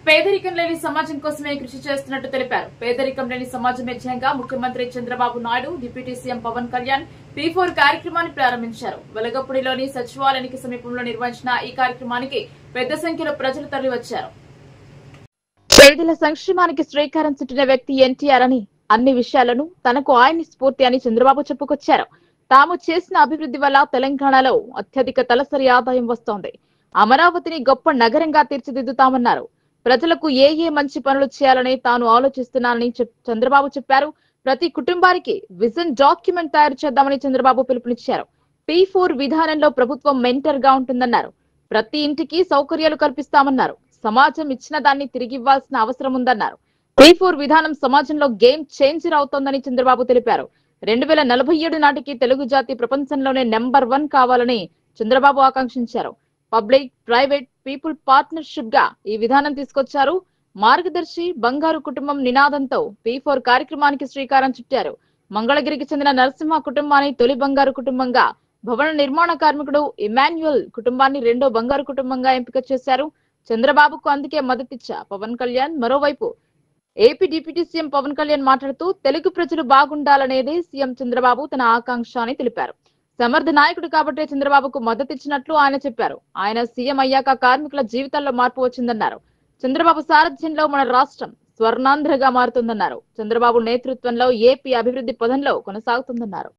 పేదరికం లేని సమాజం కోసమే కృషి చేస్తున్నట్టు తెలిపారు. పేదరికం లేని సమాజమే ధ్యేయంగా ముఖ్యమంత్రి Chandrababu Naidu, deputy CM Pawan Kalyan P4 కార్యక్రమాన్ని ప్రారంభించారు. వెలగపూడిలోని సచివాలయానికి సమీపంలో నిర్వహించిన ఈ కార్యక్రమానికి పెద్ద సంఖ్యలో ప్రజలు తరలివచ్చారు. పేదల సంక్షేమానికి శ్రీకారం చుట్టిన వ్యక్తి ఎన్టీఆర్ అని, అన్ని విషయాలను తనకు ఆయన స్ఫూర్తి అని చంద్రబాబు చెప్పుకొచ్చారు. తాము చేసిన అభివృద్ధి వల్ల తెలంగాణలో అత్యధిక తలసరి ఆదాయం వస్తోంది. అమరావతిని గొప్ప నగరంగా తీర్చిదిద్దుతామన్నారు. ప్రజలకు ఏ మంచి పనులు చేయాలని తాను ఆలోచిస్తున్నానని చంద్రబాబు చెప్పారు. ప్రతి కుటుంబానికి విజన్ డాక్యుమెంట్ తయారు చేద్దామని చంద్రబాబు పిలుపునిచ్చారు. P4 విధానంలో ప్రభుత్వం మెంటర్ గా ఉంటుందన్నారు. ప్రతి ఇంటికి సౌకర్యాలు కల్పిస్తామన్నారు. సమాజం ఇచ్చిన దాన్ని తిరిగి ఇవ్వాల్సిన అవసరం ఉందన్నారు. P4 విధానం సమాజంలో గేమ్ చేంజర్ అవుతోందని చంద్రబాబు తెలిపారు. 2047 నాటికి తెలుగు జాతి ప్రపంచంలోనే నెంబర్ 1 కావాలని చంద్రబాబు ఆకాంక్షించారు. పబ్లిక్ ప్రైవేట్ పీపుల్ పార్ట్నర్షిప్ గా ఈ విధానం తీసుకొచ్చారు. మార్గదర్శి బంగారు కుటుంబం నినాదంతో P4 కార్యక్రమానికి శ్రీకారం చుట్టారు. మంగళగిరికి చెందిన నరసింహ కుటుంబాన్ని తొలి బంగారు కుటుంబంగా, భవన నిర్మాణ కార్మికుడు ఇమాన్యుయల్ కుటుంబాన్ని రెండో బంగారు కుటుంబంగా ఎంపిక చేశారు. చంద్రబాబుకు అందుకే మద్దతిచ్చా పవన్ కళ్యాణ్. మరోవైపు AP deputy CM Pawan Kalyan మాట్లాడుతూ తెలుగు ప్రజలు బాగుండాలనేదే సీఎం చంద్రబాబు తన ఆకాంక్ష అని తెలిపారు. సమర్థ నాయకుడు కాబట్టే చంద్రబాబుకు మద్దతిచ్చినట్లు ఆయన చెప్పారు. ఆయన సీఎం అయ్యాక కార్మికుల జీవితాల్లో మార్పు వచ్చిందన్నారు. చంద్రబాబు సారథ్యంలో మన రాష్ట్రం స్వర్ణాంధ్రగా మారుతుందన్నారు. చంద్రబాబు నేతృత్వంలో ఏపీ అభివృద్ధి పథంలో కొనసాగుతుందన్నారు.